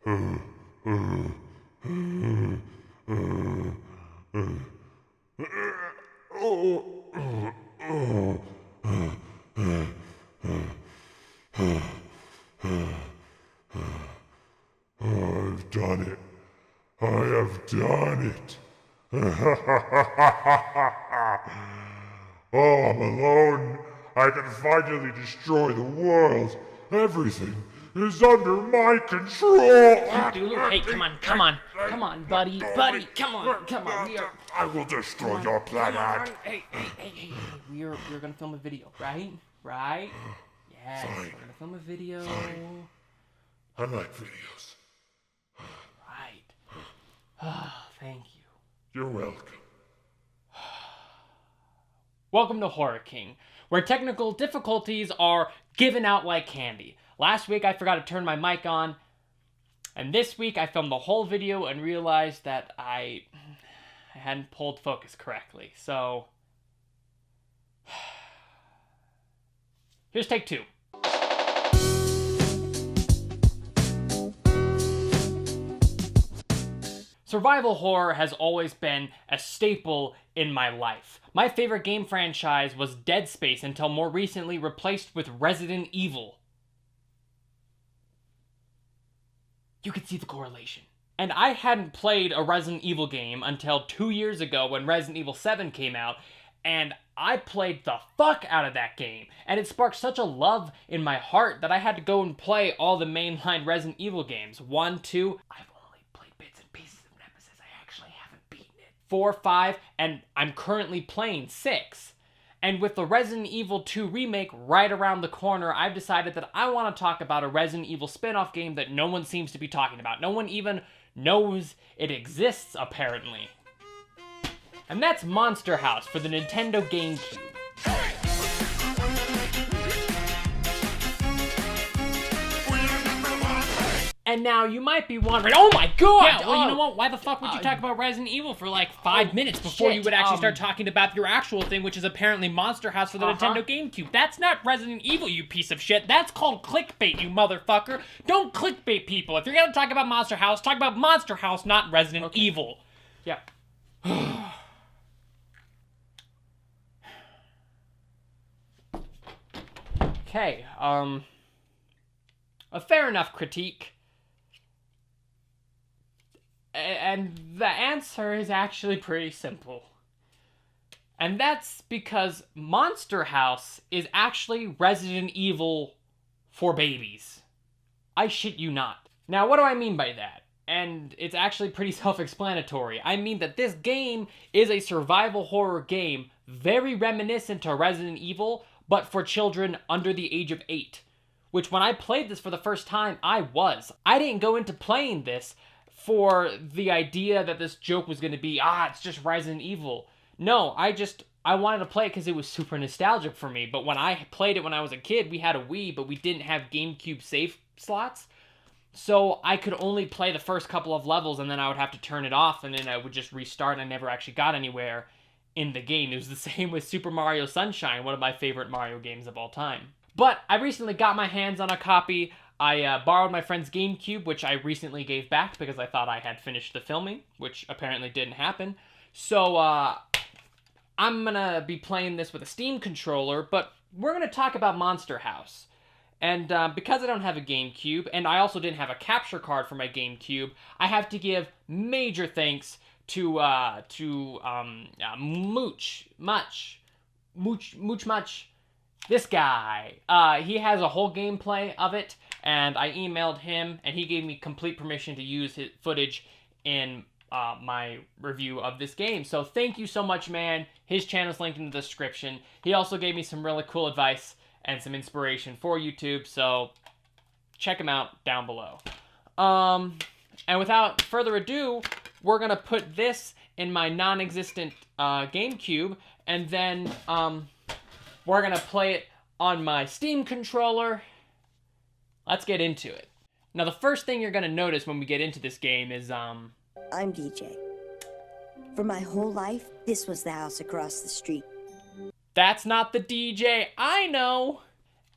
I've done it. I have done it. Oh, I'm alone. I can finally destroy the world. Everything is under my control. Hey, come on, buddy, come on. I will destroy your planet. Hey. We're gonna film a video, right? Right? Yes, Fine. we're gonna film a video. Fine. I like videos. Right. Thank you. You're welcome. Welcome to Horror King, where technical difficulties are given out like candy. Last week I forgot to turn my mic on, and this week I filmed the whole video and realized that I hadn't pulled focus correctly. So here's take 2. Survival horror has always been a staple in my life. My favorite game franchise was Dead Space until more recently replaced with Resident Evil. You can see the correlation. And I hadn't played a Resident Evil game until 2 years ago when Resident Evil 7 came out, and I played the fuck out of that game. And it sparked such a love in my heart that I had to go and play all the mainline Resident Evil games. 1, 2, I've only played bits and pieces of Nemesis. I actually haven't beaten it. 4, 5, and I'm currently playing 6. And with the Resident Evil 2 remake right around the corner, I've decided that I want to talk about a Resident Evil spin-off game that no one seems to be talking about. No one even knows it exists, apparently. And that's Monster House for the Nintendo GameCube. And now you might be wondering, oh my god! Yeah, well, you know what? Why the fuck would you talk about Resident Evil for like 5 minutes before you would actually start talking about your actual thing, which is apparently Monster House for the Nintendo GameCube? That's not Resident Evil, you piece of shit. That's called clickbait, you motherfucker. Don't clickbait people. If you're gonna talk about Monster House, talk about Monster House, not Resident Evil. Yeah. Okay, a fair enough critique. And the answer is actually pretty simple. And that's because Monster House is actually Resident Evil for babies. I shit you not. Now, what do I mean by that? And it's actually pretty self-explanatory. I mean that this game is a survival horror game very reminiscent to Resident Evil, but for children under the age of 8. Which, when I played this for the first time, I was. I didn't go into playing this for the idea that this joke was going to be, it's just Resident Evil. No, I wanted to play it because it was super nostalgic for me. But when I played it when I was a kid, we had a Wii, but we didn't have GameCube save slots. So I could only play the first couple of levels, and then I would have to turn it off, and then I would just restart, and I never actually got anywhere in the game. It was the same with Super Mario Sunshine, one of my favorite Mario games of all time. But I recently got my hands on a copy. I borrowed my friend's GameCube, which I recently gave back because I thought I had finished the filming, which apparently didn't happen. So I'm gonna be playing this with a Steam controller, but we're gonna talk about Monster House. And because I don't have a GameCube, and I also didn't have a capture card for my GameCube, I have to give major thanks to Mutch. This guy. He has a whole gameplay of it, and I emailed him, and he gave me complete permission to use his footage in my review of this game. So thank you so much, man. His channel's linked in the description. He also gave me some really cool advice and some inspiration for YouTube, so check him out down below. And without further ado, we're gonna put this in my non-existent GameCube, and then we're gonna play it on my Steam controller. Let's get into it. Now, the first thing you're gonna notice when we get into this game is I'm DJ. For my whole life, this was the house across the street. That's not the DJ I know.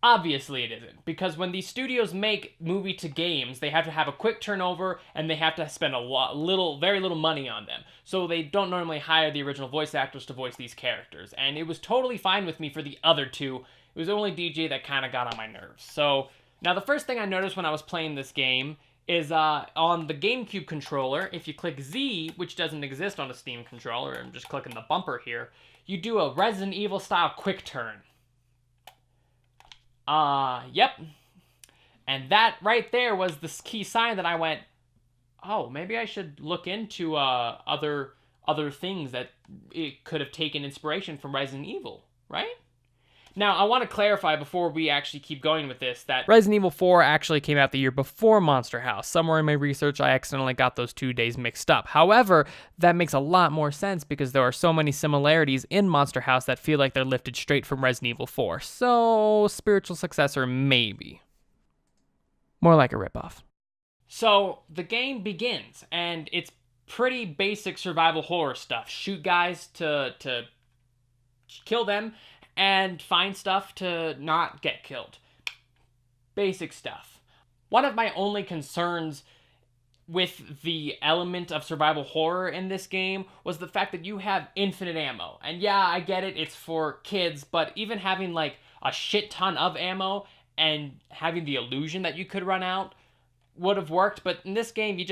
Obviously it isn't, because when these studios make movie to games, they have to have a quick turnover and they have to spend very little money on them. So they don't normally hire the original voice actors to voice these characters. And it was totally fine with me for the other two. It was only DJ that kind of got on my nerves. So now the first thing I noticed when I was playing this game is on the GameCube controller, if you click Z, which doesn't exist on a Steam controller, I'm just clicking the bumper here, you do a Resident Evil style quick turn. Yep. And that right there was the key sign that I went, oh, maybe I should look into other things that it could have taken inspiration from Resident Evil, right? Now, I want to clarify before we actually keep going with this that Resident Evil 4 actually came out the year before Monster House. Somewhere in my research, I accidentally got those 2 days mixed up. However, that makes a lot more sense because there are so many similarities in Monster House that feel like they're lifted straight from Resident Evil 4. So, spiritual successor, maybe. More like a ripoff. So, the game begins, and it's pretty basic survival horror stuff. Shoot guys to kill them, and find stuff to not get killed. Basic stuff. One of my only concerns with the element of survival horror in this game was the fact that you have infinite ammo. And yeah, I get it, it's for kids, but even having like a shit ton of ammo and having the illusion that you could run out would have worked. But in this game, you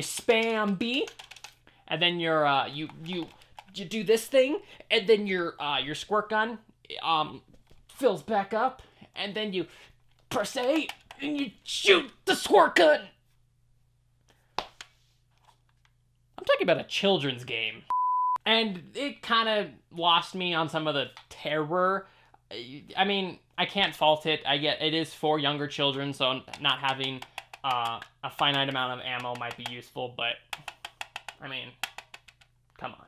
spam B, and then you do this thing, and then your squirt gun fills back up, and then you press A, and you shoot the squirt gun. I'm talking about a children's game. And it kind of lost me on some of the terror. I mean, I can't fault it. I get it is for younger children, so not having a finite amount of ammo might be useful, but I mean, come on.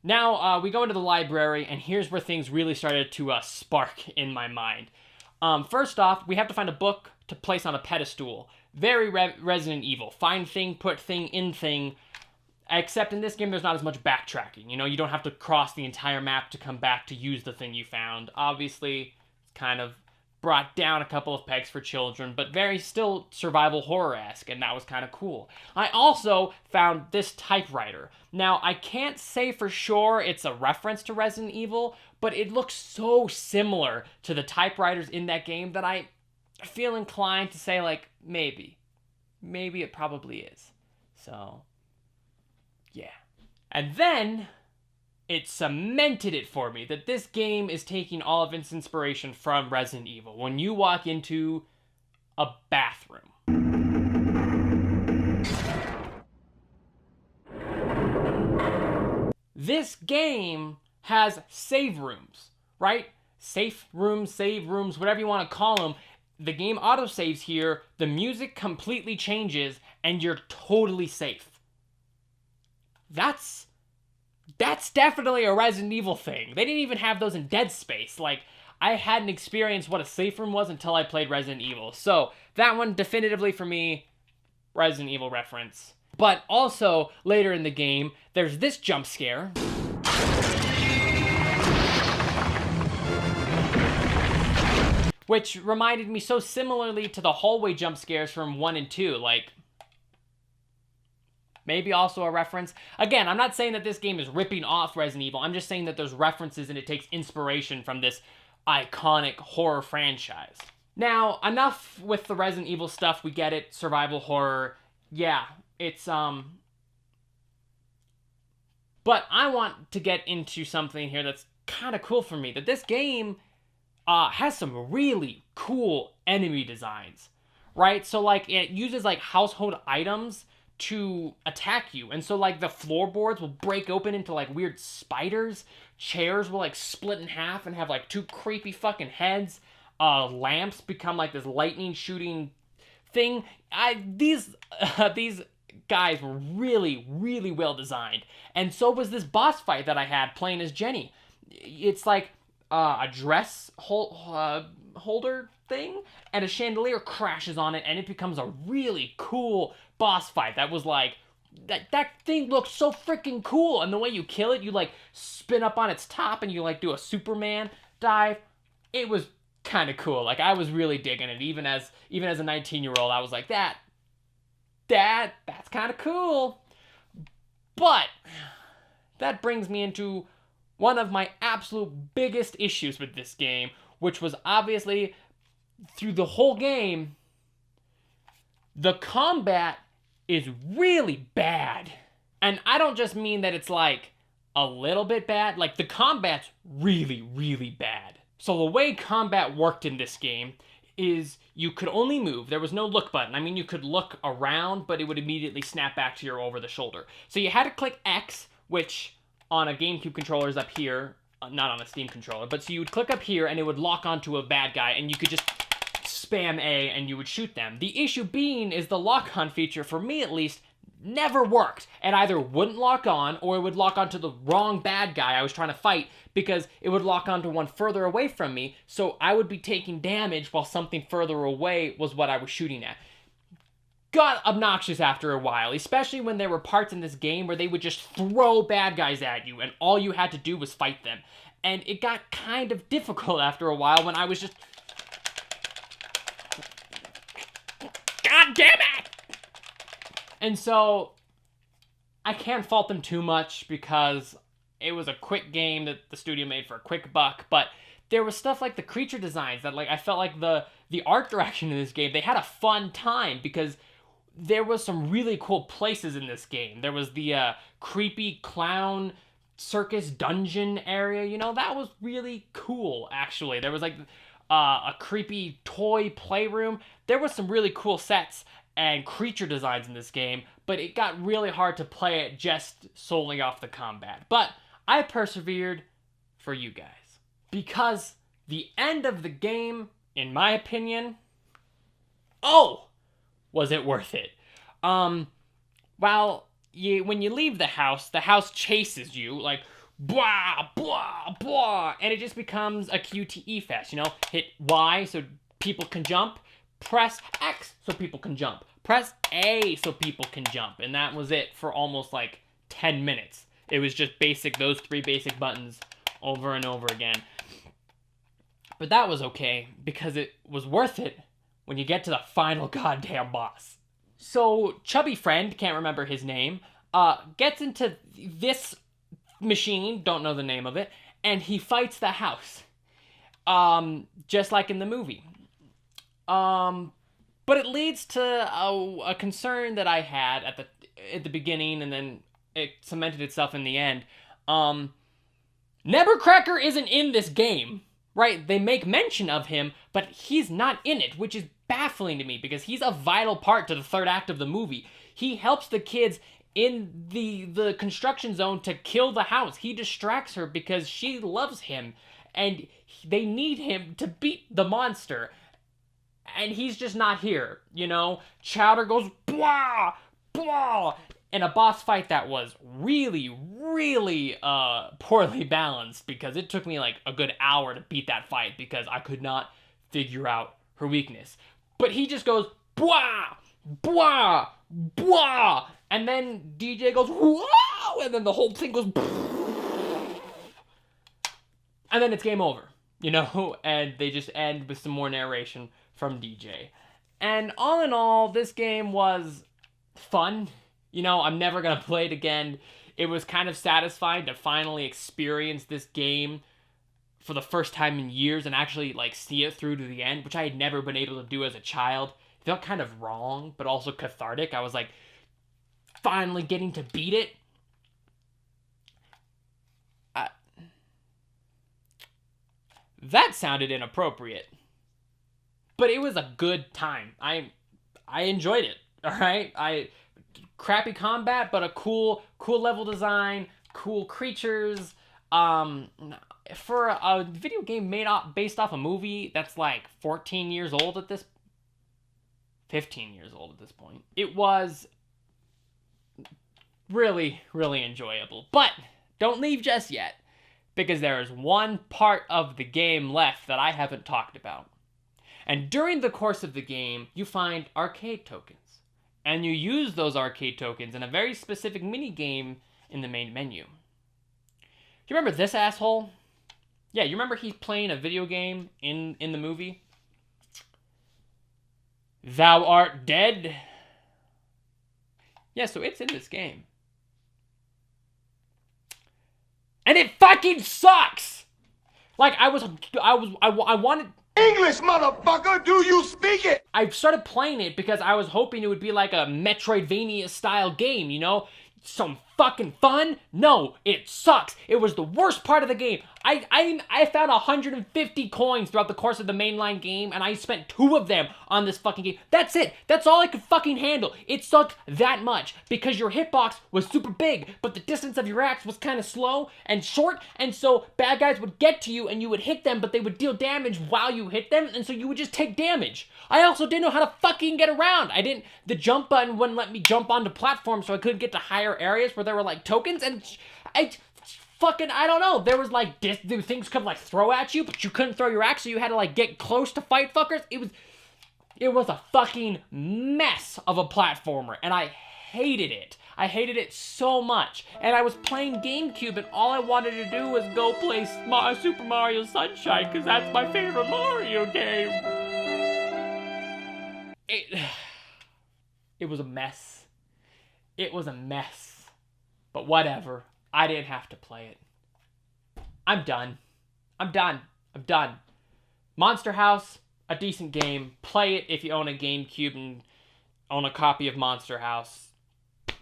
Now, we go into the library, and here's where things really started to spark in my mind. First off, we have to find a book to place on a pedestal. Very Resident Evil. Find thing, put thing, in thing. Except in this game, there's not as much backtracking. You know, you don't have to cross the entire map to come back to use the thing you found. Obviously, it's kind of brought down a couple of pegs for children, but very still survival horror-esque, and that was kind of cool. I also found this typewriter. Now, I can't say for sure it's a reference to Resident Evil, but it looks so similar to the typewriters in that game that I feel inclined to say, like, maybe. Maybe it probably is. So, yeah. And then it cemented it for me that this game is taking all of its inspiration from Resident Evil. When you walk into a bathroom, this game has save rooms, right? Safe rooms, save rooms, whatever you want to call them. The game autosaves here, the music completely changes, and you're totally safe. That's definitely a Resident Evil thing. They didn't even have those in Dead Space. Like, I hadn't experienced what a safe room was until I played Resident Evil. So, that one definitively for me, Resident Evil reference. But also, later in the game, there's this jump scare. Which reminded me so similarly to the hallway jump scares from 1 and 2. Like, maybe also a reference. Again, I'm not saying that this game is ripping off Resident Evil. I'm just saying that there's references and it takes inspiration from this iconic horror franchise. Now, enough with the Resident Evil stuff. We get it. Survival horror. Yeah, it's, But I want to get into something here that's kind of cool for me. That this game has some really cool enemy designs, right? So, like, it uses, like, household items to attack you. And so, like, the floorboards will break open into, like, weird spiders. Chairs will, like, split in half and have, like, 2 creepy fucking heads. Lamps become, like, this lightning shooting thing. These guys were really, really well designed. And so was this boss fight that I had playing as Jenny. It's like a dress holder thing, and a chandelier crashes on it, and it becomes a really cool boss fight. That was like, that thing looked so freaking cool, and the way you kill it, you like spin up on its top, and you like do a Superman dive. It was kind of cool. Like, I was really digging it. Even as a 19-year-old, I was like, that's kind of cool. But that brings me into one of my absolute biggest issues with this game, which was obviously through the whole game, the combat is really bad. And I don't just mean that it's like a little bit bad, like the combat's really, really bad. So the way combat worked in this game is you could only move. There was no look button. I mean, you could look around, but it would immediately snap back to your over the shoulder. So you had to click X, which on a GameCube controller is up here, not on a Steam controller, but so you would click up here and it would lock onto a bad guy and you could just spam A and you would shoot them. The issue being is the lock-on feature, for me at least, never worked. It either wouldn't lock on or it would lock onto the wrong bad guy I was trying to fight because it would lock onto one further away from me, so I would be taking damage while something further away was what I was shooting at. Got obnoxious after a while, especially when there were parts in this game where they would just throw bad guys at you and all you had to do was fight them. And it got kind of difficult after a while when I was just... God damn it! And so, I can't fault them too much because it was a quick game that the studio made for a quick buck, but there was stuff like the creature designs that, like, I felt like the art direction in this game, they had a fun time because there was some really cool places in this game. There was the creepy clown circus dungeon area, you know, that was really cool, actually. There was, like, a creepy toy playroom. There was some really cool sets and creature designs in this game, but it got really hard to play it just solely off the combat. But I persevered for you guys. Because the end of the game, in my opinion, was it worth it? When you leave the house chases you, like, blah, blah, blah, and it just becomes a QTE fest, you know? Hit Y so people can jump, press X so people can jump, press A so people can jump, and that was it for almost, like, 10 minutes. It was just those 3 basic buttons over and over again. But that was okay, because it was worth it when you get to the final goddamn boss. So, chubby friend, can't remember his name, gets into this machine, don't know the name of it, and he fights the house. Just like in the movie. But it leads to a concern that I had at the beginning, and then it cemented itself in the end. Nebercracker isn't in this game. Right, they make mention of him, but he's not in it, which is baffling to me because he's a vital part to the third act of the movie. He helps the kids in the construction zone to kill the house. He distracts her because she loves him, and they need him to beat the monster. And he's just not here, you know? Chowder goes, blah, blah, in a boss fight that was really, really poorly balanced because it took me like a good hour to beat that fight because I could not figure out her weakness. But he just goes, blah, blah, blah, and then DJ goes, whoa, and then the whole thing goes, and then it's game over, you know? And they just end with some more narration from DJ. And all in all, this game was fun. You know, I'm never going to play it again. It was kind of satisfying to finally experience this game for the first time in years and actually, like, see it through to the end, which I had never been able to do as a child. It felt kind of wrong, but also cathartic. I was, like, finally getting to beat it. That sounded inappropriate. But it was a good time. I enjoyed it, all right? Crappy combat, but a cool level design, cool creatures. For a video game based off a movie that's like 15 years old at this point, it was really, really enjoyable. But don't leave just yet, because there is one part of the game left that I haven't talked about. And during the course of the game, you find arcade tokens. And you use those arcade tokens in a very specific mini game in the main menu. Do you remember this asshole? Yeah, you remember he's playing a video game in the movie? Thou art dead. Yeah, so it's in this game. And it fucking sucks! Like, I wanted... English, motherfucker, do you speak it? I started playing it because I was hoping it would be like a Metroidvania-style game, you know? Some fucking fun? No, it sucks. It was the worst part of the game. I found 150 coins throughout the course of the mainline game, and I spent 2 of them on this fucking game. That's it. That's all I could fucking handle. It sucked that much because your hitbox was super big, but the distance of your axe was kind of slow and short, and so bad guys would get to you and you would hit them, but they would deal damage while you hit them, and so you would just take damage. I also didn't know how to fucking get around. The jump button wouldn't let me jump onto platforms, so I couldn't get to higher areas where there were like tokens, and I don't know. There was like things could like throw at you, but you couldn't throw your axe, so you had to like get close to fight fuckers. It was a fucking mess of a platformer, and I hated it. I hated it so much. And I was playing GameCube, and all I wanted to do was go play Super Mario Sunshine, because that's my favorite Mario game. It was a mess. It was a mess. But whatever. I didn't have to play it. I'm done. I'm done. I'm done. Monster House, a decent game. Play it if you own a GameCube and own a copy of Monster House.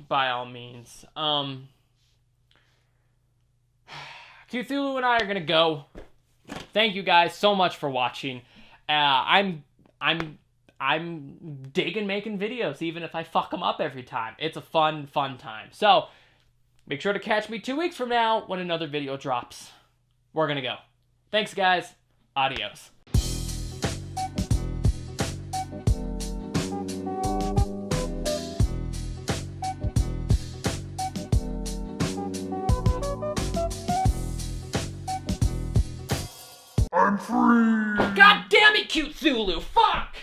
By all means. Cthulhu and I are gonna go. Thank you guys so much for watching. I'm digging making videos, even if I fuck them up every time. It's a fun time. So, make sure to catch me 2 weeks from now when another video drops. We're gonna go. Thanks, guys. Adios. I'm free! God damn it, Cthulhu! Fuck!